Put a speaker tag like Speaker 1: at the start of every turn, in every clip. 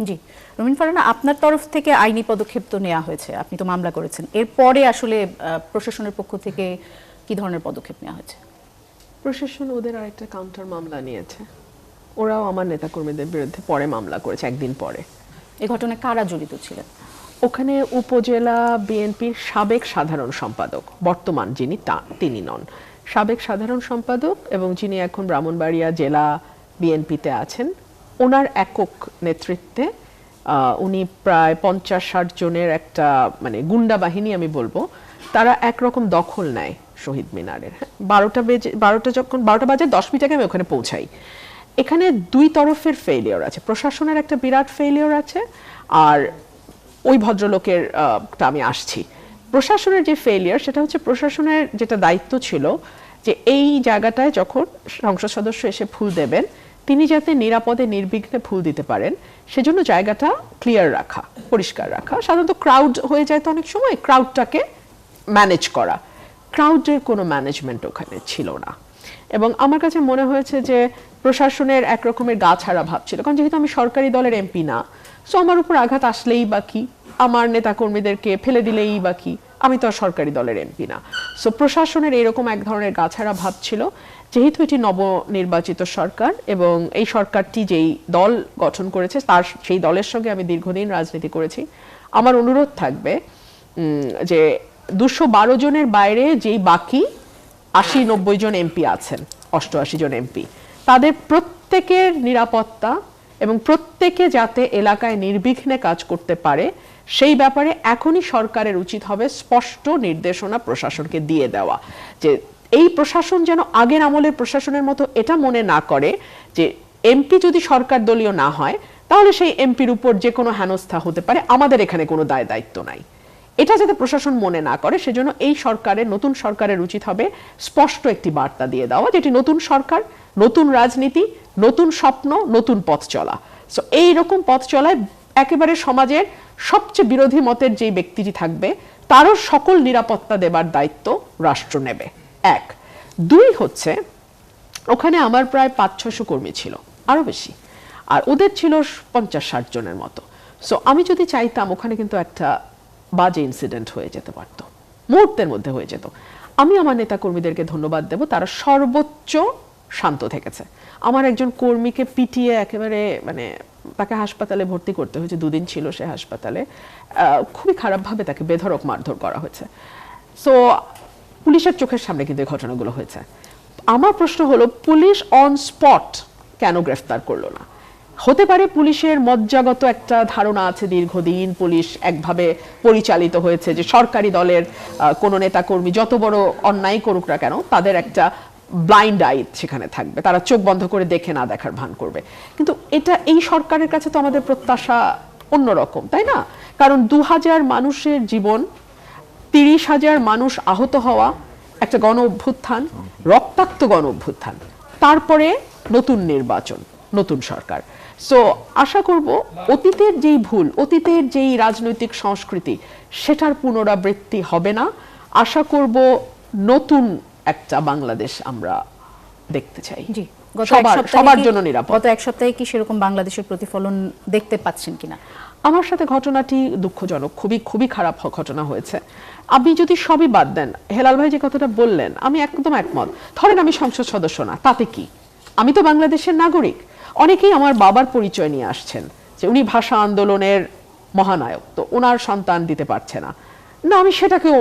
Speaker 1: জি, রুমিন ফারহানা, আপনার তরফ থেকে আইনি পদক্ষেপ তো নেওয়া হয়েছে, আপনি তো মামলা করেছেন, এরপরে আসলে প্রশাসনের পক্ষ থেকে কি ধরনের পদক্ষেপ নেওয়া হয়েছে?
Speaker 2: প্রশাসন ওদের আরেকটা কাউন্টার মামলা নিয়েছে, ওরাও আমার নেতাকর্মীদের বিরুদ্ধে পরে মামলা করেছে একদিন পরে।
Speaker 1: এই ঘটনায় কারা জড়িত ছিলেন?
Speaker 2: ওখানে উপজেলা বিএনপির সাবেক সাধারণ সম্পাদক, বর্তমান যিনি তিনি নন, সাবেক সাধারণ সম্পাদক এবং যিনি এখন ব্রাহ্মণবাড়িয়া জেলা বিএনপিতে আছেন, ওনার একক নেতৃত্বে উনি প্রায় 50-60 জনের একটা মানে গুন্ডা বাহিনী আমি বলবো, তারা একরকম দখল নেয় শহীদ মিনারের। 12টা বাজে 10 মিনিট আগে আমি ওখানে পৌঁছাই। এখানে দুই তরফের ফেইলিওর আছে, প্রশাসনের একটা বিরাট ফেইলিওর আছে, আর ওই ভদ্রলোকের আমি আসছি। প্রশাসনের যে ফেইলিয়ার সেটা হচ্ছে প্রশাসনের যেটা দায়িত্ব ছিল যে এই জায়গাটায় যখন সংসদ সদস্য এসে ফুল দেবেন তিনি যাতে নিরাপদে নির্বিঘ্নে ফুল দিতে পারেন সেজন্য জায়গাটা ক্লিয়ার রাখা, পরিষ্কার রাখা। সাধারণত ক্রাউড হয়ে যায় তো অনেক সময়, ক্রাউডটাকে ম্যানেজ করা, ক্রাউডের কোনো ম্যানেজমেন্ট ওখানে ছিল না। এবং আমার কাছে মনে হয়েছে যে প্রশাসনের একরকমের গা ছাড়া ভাব ছিল, কারণ যেহেতু আমি সরকারি দলের এমপি না, সো আমার উপর আঘাত আসলেই বা কি, আমার নেতাকর্মীদেরকে ফেলে দিলেই বা কি, আমি তো আর সরকারি দলের এমপি না। সো প্রশাসনের এরকম এক ধরনের গা ছাড়া ভাব ছিল। যেহেতু এটি নবনির্বাচিত সরকার এবং এই সরকারটি যেই দল গঠন করেছে তার সেই দলের সঙ্গে আমি দীর্ঘদিন রাজনীতি করেছি, আমার অনুরোধ থাকবে যে 212 জনের বাইরে যেই বাকি 80-90 জন এমপি আছেন, 88 জন এমপি, তাদের প্রত্যেকের নিরাপত্তা এবং প্রত্যেকে যাতে এলাকায় নির্বিঘ্নে কাজ করতে পারে সেই ব্যাপারে এখনই সরকারের উচিত হবে স্পষ্ট নির্দেশনা প্রশাসনকে দিয়ে দেওয়া, যে এই প্রশাসন যেন আগের আমলের প্রশাসনের মতো এটা মনে না করে যে এমপি যদি সরকার দলীয় না হয় তাহলে সেই এমপির উপর যে কোনো হেনস্থা হতে পারে, আমাদের এখানে কোনো দায় দায়িত্ব নাই। এটা যাতে প্রশাসন মনে না করে সেজন্য এই সরকারের, নতুন সরকারের উচিত হবে স্পষ্ট একটি বার্তা দিয়ে দেওয়া, যেটি নতুন সরকার, নতুন রাজনীতি, নতুন স্বপ্ন, নতুন পথ চলা। সো এইরকম পথ চলায় একেবারে সমাজের সবচেয়ে বিরোধী মতের যেই ব্যক্তিটি থাকবে তারও সকল নিরাপত্তা দেবার দায়িত্ব রাষ্ট্র নেবে, 1। 2 হচ্ছে ওখানে আমার প্রায় 500-600 কর্মী ছিল, আরো বেশি, আর ওদের ছিল 50-60 জনের মতো। সো আমি যদি চাইতাম ওখানে কিন্তু একটা বাজে ইনসিডেন্ট হয়ে যেতে পারতো, মুহূর্তের মধ্যে হয়ে যেত। আমি আমার নেতা কর্মীদেরকে ধন্যবাদ দেব, তারা সর্বোচ্চ শান্ত থেকেছে। আমার একজন কর্মীকে পিটিয়ে একেবারে মানে তাকে হাসপাতালে ভর্তি করতে হয়েছে, 2 দিন ছিল সে হাসপাতালে, খুবই খারাপভাবে তাকে বেধড়ক মারধর করা হয়েছে। সো পুলিশের চোখের সামনে কিন্তু এই ঘটনাগুলো হয়েছে। আমার প্রশ্ন হলো পুলিশ অন স্পট কেন গ্রেফতার করলো না? হতে পারে পুলিশের মজ্জাগত একটা ধারণা আছে, দীর্ঘদিন পুলিশ একভাবে পরিচালিত হয়েছে যে সরকারি দলের কোনো নেতাকর্মী যত বড় অন্যায় করুক না কেন তাদের একটা ব্লাইন্ড আই সেখানে থাকবে, তারা চোখ বন্ধ করে দেখে না দেখার ভান করবে। কিন্তু এটা এই সরকারের কাছে তো আমাদের প্রত্যাশা অন্যরকম, তাই না? কারণ 2000 মানুষের জীবন, 30,000 মানুষ আহত হওয়া, একটা গণ অভ্যুত্থান, রক্তাক্ত গণ অভ্যুত্থান, তারপরে নতুন নির্বাচন, নতুন সরকার। সো আশা করব অতীতের যেই ভুল, অতীতের যেই রাজনৈতিক সংস্কৃতি সেটার পুনরাবৃত্তি হবে না। আশা করব নতুন একটা বাংলাদেশ আমরা দেখতে চাই।
Speaker 1: জি,
Speaker 2: সবার জন্য নিরাপদ।
Speaker 1: গত এক সপ্তাহে কি সেরকম বাংলাদেশের প্রতিফলন দেখতে পাচ্ছেন কিনা?
Speaker 2: আমার সাথে ঘটনাটি দুঃখজনক, খুবই খুবই খারাপ ঘটনা হয়েছে। আপনি যদি সবই বাদ দেন, হেলাল ভাই যে কথাটা বললেন আমি একদম একমত। ধরেন আমি সংসদ সদস্য না, তাতে কি? আমি তো বাংলাদেশের নাগরিক। অনেকেই আমার বাবার পরিচয় নিয়ে আসছেন যে উনি ভাষা আন্দোলনের মহানায়ক, তো ওনার সন্তান দিতে পারছে না, না আমি সেটাকেও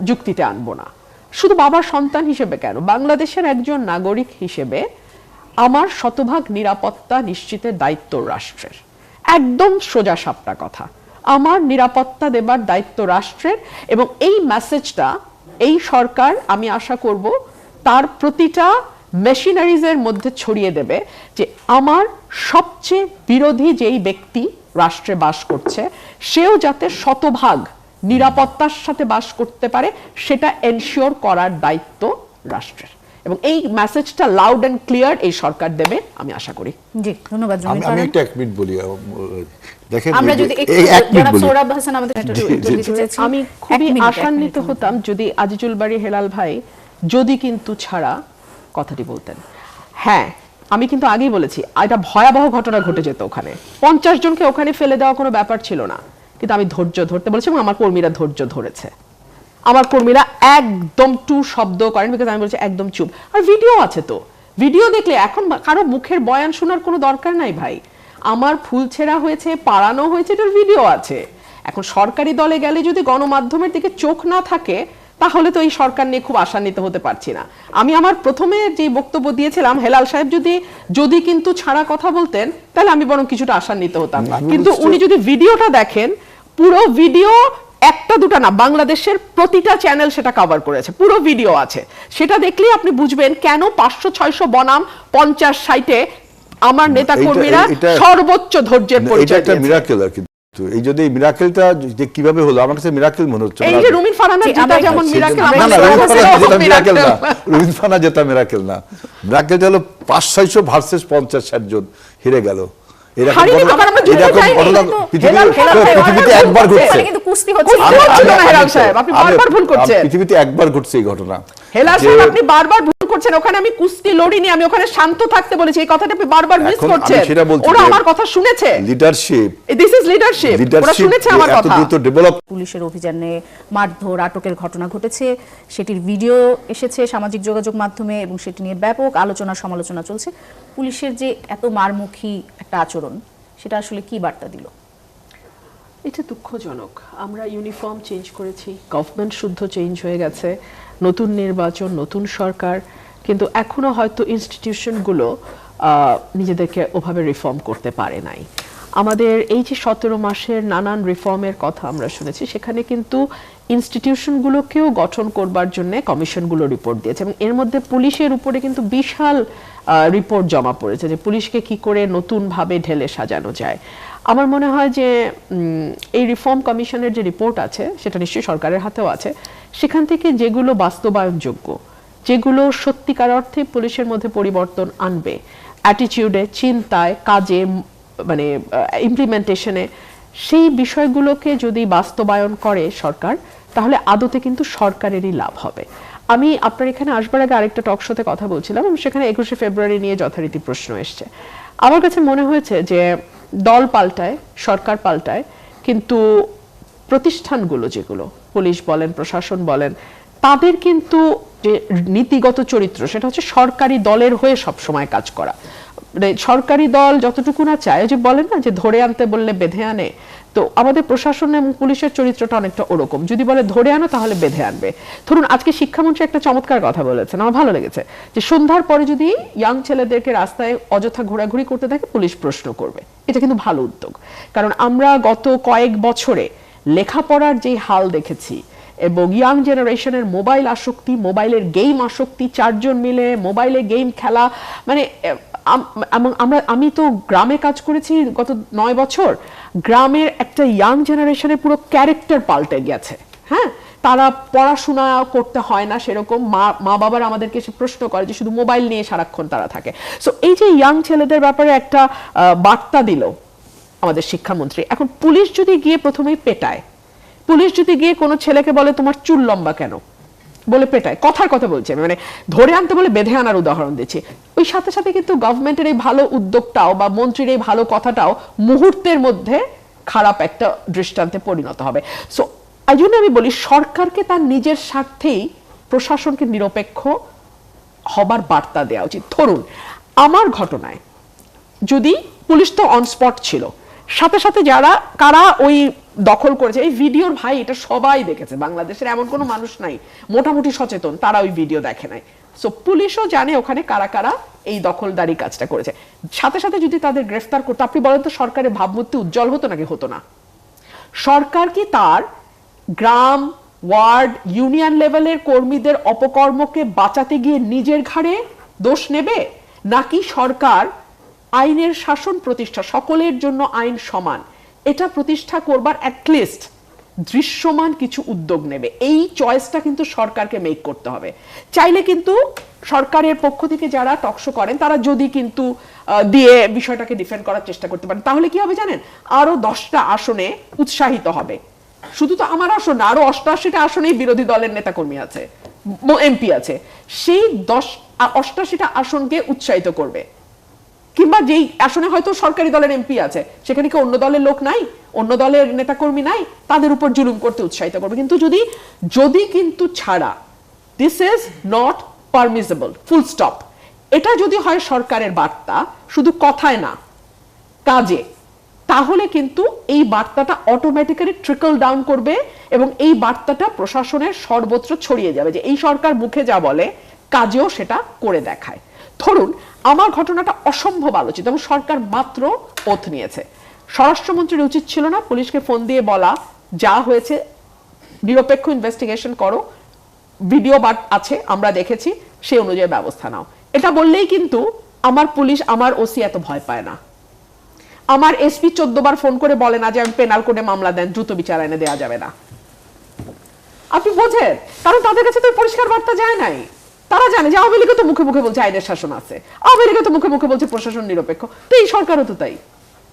Speaker 2: যুক্তিতে আনবো না। শুধু বাবার সন্তান হিসেবে কেন, বাংলাদেশের একজন নাগরিক হিসেবে আমার শতভাগ নিরাপত্তা নিশ্চিতের দায়িত্ব রাষ্ট্রের। একদম সোজা সাপটা কথা, আমার নিরাপত্তা দেবার দায়িত্ব রাষ্ট্রের। এবং এই মেসেজটা এই সরকার, আমি আশা করব, তার প্রতিটা মেশিনারিজের মধ্যে ছড়িয়ে দেবে যে আমার সবচেয়ে বিরোধী যেই ব্যক্তি রাষ্ট্রে বাস করছে সেও যাতে শতভাগ নিরাপত্তার সাথে বাস করতে পারে সেটা এনশিওর করার দায়িত্ব রাষ্ট্রের। এবং এই মেসেজটা লাউড এন্ড ক্লিয়ার এই সরকার দেবে আমি আশা করি।
Speaker 1: জি, ধন্যবাদ।
Speaker 3: আমি একটা 1 মিনিট বলি, দেখেন
Speaker 1: আমরা যদি
Speaker 2: আমি খুবই আশান্বিত হতাম যদি আজিজুল বারী হেলাল ভাই যদি কিন্তু ছাড়া কথাটি বলতেন। হ্যাঁ, আমি কিন্তু আগেই বলেছি এটা ভয়াবহ ঘটনা ঘটে যেত ওখানে, 50 জনকে ওখানে ফেলে দেওয়া কোনো ব্যাপার ছিল না, কিন্তু আমি ধৈর্য ধরতে বলেছি এবং আমার কর্মীরা ধৈর্য ধরেছে। আমার কর্মীরা একদম টু শব্দ করেন, বিকজ আমি বলছি একদম চুপ। আর ভিডিও আছে তো, ভিডিও দেখলে এখন কারো মুখের বয়ান শোনার কোনো দরকার নাই ভাই। আমার ফুল ছেঁড়া হয়েছে, পাড়ানো হয়েছে, এটার ভিডিও আছে। এখন সরকারি দলে গেলে যদি গণমাধ্যমের দিকে চোখ না থাকে তাহলে তো এই সরকার নিয়ে খুব আশান্বিত হতে পারছি না। আমি আমার প্রথমে যে বক্তব্য দিয়েছিলাম, হেলাল সাহেব যদি কিন্তু ছাড়া কথা বলতেন তাহলে আমি বরং কিছুটা আশান্বিত হতাম, কিন্তু উনি যদি ভিডিওটা দেখেন, পুরো ভিডিও একটা দুটা না, বাংলাদেশের প্রতিটা চ্যানেল সেটা কভার করেছে, পুরো ভিডিও আছে। সেটা দেখলেই আপনি বুঝবেন কেন 500-600 বনাম 50-60-এ আমার নেতা কর্মীরা সর্বোচ্চ ধৈর্যের পরিচয় দিয়েছে।
Speaker 3: এটা মিরাকেল আর কি। এই যদি মিরাকেলটা যে কিভাবে হলো, আমার কাছে মিরাকেল মনে হচ্ছে।
Speaker 2: এই যে রুমিন ফারহানা যেটা যেমন মিরাকেল,
Speaker 3: না না, রুমিন ফারহানা যেটা মিরাকেল না, মিরাকেলটা হলো 500-600 ভার্সেস 50-60 জন হেরে গেল। পৃথিবীতে একবার ঘটছে, পৃথিবীতে একবার ঘটছে এই ঘটনা।
Speaker 2: হেলাল সাহেব আপনি বারবার ভুল করছেন, ওখানে আমি কুস্তি লড়িনি, আমি ওখানে শান্ত থাকতে বলেছি, এই কথাটা আপনি বারবার মিস করছেন। ওরা আমার কথা শুনেছে,
Speaker 3: লিডারশিপ,
Speaker 2: দিস ইজ লিডারশিপ, ওরা শুনেছে আমার কথা।
Speaker 1: পুলিশের অভিযানে মারধর আটকের ঘটনা ঘটেছে, সেটির ভিডিও এসেছে সামাজিক যোগাযোগ মাধ্যমে এবং সেটি নিয়ে ব্যাপক আলোচনা সমালোচনা চলছে। পুলিশের যে এত মারমুখী একটা আচরণ, সেটা আসলে কি বার্তা দিল?
Speaker 2: এটা দুঃখজনক। আমরা ইউনিফর্ম চেঞ্জ করেছি, গভর্নমেন্ট শুদ্ধ চেঞ্জ হয়ে গেছে, নতুন নির্বাচন, নতুন সরকার, কিন্তু এখনো হয়তো ইনস্টিটিউশনগুলো নিজেদেরকে ওভাবে রিফর্ম করতে পারে নাই। আমাদের এই যে 17 মাসের নানান রিফর্মের কথা আমরা শুনেছি, সেখানে কিন্তু ইনস্টিটিউশনগুলোকেও গঠন করবার জন্য কমিশনগুলো রিপোর্ট দিয়েছে এবং এর মধ্যে পুলিশের উপরে কিন্তু বিশাল রিপোর্ট জমা পড়েছে যে পুলিশকে কি করে নতুনভাবে ঢেলে সাজানো যায়। আমার মনে হয় যে এই রিফর্ম কমিশনের যে রিপোর্ট আছে, সেটা নিশ্চয়ই সরকারের হাতেও আছে, সেখান থেকে যেগুলো বাস্তবায়নযোগ্য, যেগুলো সত্যিকার অর্থে পুলিশের মধ্যে পরিবর্তন আনবে, অ্যাটিটিউডে, চিন্তায়, কাজে, মানে ইমপ্লিমেন্টেশনে, সেই বিষয়গুলোকে যদি বাস্তবায়ন করে সরকার, তাহলে আদতে কিন্তু সরকারেরই লাভ হবে। আমি আপনার এখানে আসবার আগে আরেকটা টক শোতে কথা বলছিলাম, সেখানে 21শে ফেব্রুয়ারি নিয়ে যথারীতি প্রশ্ন এসছে। আমার কাছে মনে হয়েছে যে দল পাল্টায়, সরকার পাল্টায়, কিন্তু প্রতিষ্ঠানগুলো, যেগুলো পুলিশ বলেন, প্রশাসন বলেন, তাদের কিন্তু যে নীতিগত চরিত্র, সেটা হচ্ছে সরকারি দলের হয়ে সব সময় কাজ করা। মানে সরকারি দল যতটুকু না চায়, যে বলেন না যে ধরে আনতে বললে বেঁধে আনে, তো আমাদের প্রশাসন এবং পুলিশের চরিত্রটা অনেকটা ওরকম। যদি বলে ধরে আনো তাহলে বেঁধে আনবে। ধরুন আজকে শিক্ষামন্ত্রী একটা চমৎকার কথা বলেছেন, আমার ভালো লেগেছে, যে সন্ধ্যার পরে যদি ইয়াং ছেলেদেরকে রাস্তায় অযথা ঘোরাঘুরি করতে থাকে, পুলিশ প্রশ্ন করবে। এটা কিন্তু ভালো উদ্যোগ, কারণ আমরা গত কয়েক বছরে লেখাপড়ার যে হাল দেখেছি এবং ইয়াং জেনারেশনের মোবাইল আসক্তি, মোবাইলের গেম আসক্তি, 4 জন মিলে মোবাইলে গেম খেলা, মানে আমি তো গ্রামে কাজ করেছি গত 9 বছর, গ্রামের একটা ইয়াং জেনারেশনের পুরো ক্যারেক্টার পাল্টে গেছে। হ্যাঁ, তারা পড়াশোনা করতে হয় না সেরকম, মা বাবার আমাদেরকে এসে প্রশ্ন করে যে শুধু মোবাইল নিয়ে সারাক্ষণ তারা থাকে। সো এই যে ইয়াং ছেলেদের ব্যাপারে একটা বার্তা দিল আমাদের শিক্ষামন্ত্রী। এখন পুলিশ যদি গিয়ে প্রথমেই পেটায়, পুলিশ যদি গিয়ে কোনো ছেলেকে বলে তোমার চুল লম্বা কেন বলে পেটায়, কথার কথা বলছি আমি, মানে ধরে আনতে বলে বেঁধে আনার উদাহরণ দিচ্ছি, ওই সাথে সাথে কিন্তু গভর্নমেন্টের এই ভালো উদ্যোগটাও বা মন্ত্রীর এই ভালো কথাটাও মুহূর্তের মধ্যে খারাপ একটা দৃষ্টান্তে পরিণত হবে। সো এই জন্য আমি বলি, সরকারকে তার নিজের স্বার্থেই প্রশাসনকে নিরপেক্ষ হবার বার্তা দেওয়া উচিত। ধরুন আমার ঘটনায় যদি পুলিশ তো অন স্পট ছিল, সাথে সাথে কারা ওই দখল করেছে, এই ভিডিওর ভাই এটা সবাই দেখেছে, বাংলাদেশের এমন কোনো মানুষ নাই মোটামুটি সচেতন তারা ওই ভিডিও দেখে নাই। সো পুলিশও জানে ওখানে কারা কারা এই দখলদারি কাজটা করেছে। সাথে সাথে যদি তাদের গ্রেফতার করতো, আপনি বলেন তো সরকারের ভাবমূর্তি উজ্জ্বল হতো নাকি হতো না? সরকার কি তার গ্রাম, ওয়ার্ড, ইউনিয়ন লেভেলের কর্মীদের অপকর্মকে বাঁচাতে গিয়ে নিজের ঘাড়ে দোষ নেবে, নাকি সরকার আইনের শাসন প্রতিষ্ঠা, সকলের জন্য আইন সমান, এটা প্রতিষ্ঠা করবার অ্যাটলিস্ট দৃশ্যমান কিছু উদ্যোগ নেবে? এই চয়েসটা কিন্তু সরকারকে মেক করতে হবে। চাইলে কিন্তু সরকারের পক্ষ থেকে যারা টকশো করেন, তারা যদি কিন্তু দিয়ে বিষয়টাকে ডিফেন্ড করার চেষ্টা করতে পারেন, তাহলে কি হবে জানেন? আরো 10টা আসনে উৎসাহিত হবে। শুধু তো আমার আসন না, আরো 88টা আসনেই বিরোধী দলের নেতাকর্মী আছে, এমপি আছে, সেই 88টা আসনকে উৎসাহিত করবে। কিংবা যেই আসনে হয়তো সরকারি দলের এমপি আছে সেখানে কি অন্য দলের লোক নাই, অন্য দলের নেতাকর্মী নাই, তাদের উপর জুলুম করতে উৎসাহিত করবে। কিন্তু যদি কিন্তু ছাড়া, this is not permissible, full stop. এটা যদি হয় সরকারের বার্তা, শুধু কথায় না কাজে, তাহলে কিন্তু এই বার্তাটা অটোমেটিক্যালি ট্রিকল ডাউন করবে এবং এই বার্তাটা প্রশাসনের সর্বত্র ছড়িয়ে যাবে যে এই সরকার মুখে যা বলে কাজেও সেটা করে দেখায়। ধরুন আমার ঘটনাটা অসম্ভব আলোচিত এবং সরকার মাত্র ওথ নিয়েছে। স্বরাষ্ট্রমন্ত্রীর উচিত ছিল না পুলিশকে ফোন দিয়ে বলা যা হয়েছে নিরপেক্ষ ইনভেস্টিগেশন করো, ভিডিও আছে আমরা দেখেছি, সেই অনুযায়ী ব্যবস্থা নাও। এটা বললেই কিন্তু আমার পুলিশ, আমার ওসি এত ভয় পায় না। আমার এসপি 14 বার ফোন করে বলে না যে আমি পেনাল কোডে মামলা দেন, দ্রুত বিচার আইনে দেওয়া যাবে না। আপনি বোঝেন, কারণ তাদের কাছে তো পরিষ্কার বার্তা যায় নাই। তারা জানে যে আওয়ামী লীগও তো মুখে মুখে বলছে আইনের শাসন আছে, আওয়ামী লীগও তো মুখে মুখে বলছে প্রশাসন নিরপেক্ষ, তো এই সরকারও তো তাই।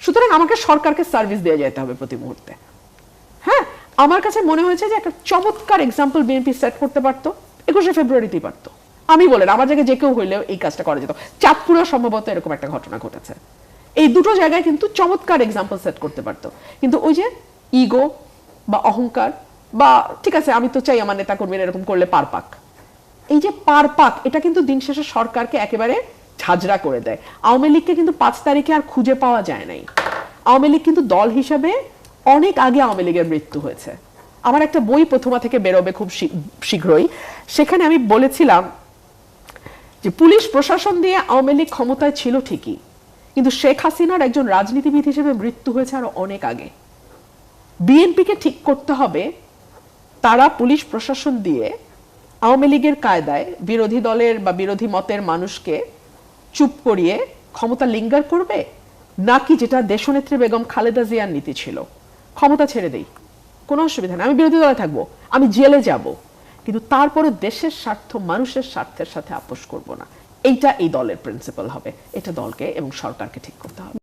Speaker 2: সুতরাং আমাকে সরকারকে সার্ভিস দিয়ে যেতে হবে প্রতি মুহূর্তে। হ্যাঁ, আমার কাছে মনে হয়েছে যে একটা চমৎকার এক্সাম্পল বিএনপি সেট করতে পারতো, 21শে ফেব্রুয়ারিতেই পারতো। আমি বলেন আমার জায়গায় যে কেউ হইলেও এই কাজটা করা যেত। চাঁদপুরেও সম্ভবত এরকম একটা ঘটনা ঘটেছে। এই দুটো জায়গায় কিন্তু চমৎকার এক্সাম্পল সেট করতে পারতো। কিন্তু ওই যে ইগো বা অহংকার বা ঠিক আছে আমি তো চাই আমার নেতাকর্মীরা এরকম করলে পার পাক, এই যে পার পাক, এটা কিন্তু দিন শেষে সরকারকে একেবারে ঝাঁঝরা করে দেয়। আওয়ামী লীগকে কিন্তু 5 তারিখে আর খুঁজে পাওয়া যায় নাই। আওয়ামী লীগ কিন্তু দল হিসাবে অনেক আগে আওয়ামী লীগের মৃত্যু হয়েছে। আমার একটা বই প্রথমা থেকে বেরোবে খুব শীঘ্রই, সেখানে আমি বলেছিলাম যে পুলিশ প্রশাসন দিয়ে আওয়ামী লীগ ক্ষমতায় ছিল ঠিকই, কিন্তু শেখ হাসিনার একজন রাজনীতিবিদ হিসেবে মৃত্যু হয়েছে আরো অনেক আগে। বিএনপিকে ঠিক করতে হবে তারা পুলিশ প্রশাসন দিয়ে আওয়ামী লীগের কায়দায় বিরোধী দলের বা বিরোধী মতের মানুষকে চুপ করিয়ে ক্ষমতা লিঙ্গার করবে, নাকি যেটা দেশনেত্রী বেগম খালেদা জিয়ার নীতি ছিল, ক্ষমতা ছেড়ে দেই, কোনো অসুবিধা নেই, আমি বিরোধী দলে থাকবো, আমি জেলে যাব, কিন্তু তারপরে দেশের স্বার্থ মানুষের স্বার্থের সাথে আপোষ করব না। এইটা এই দলের প্রিন্সিপাল হবে। এটা দলকে এবং সরকারকে ঠিক করতে হবে।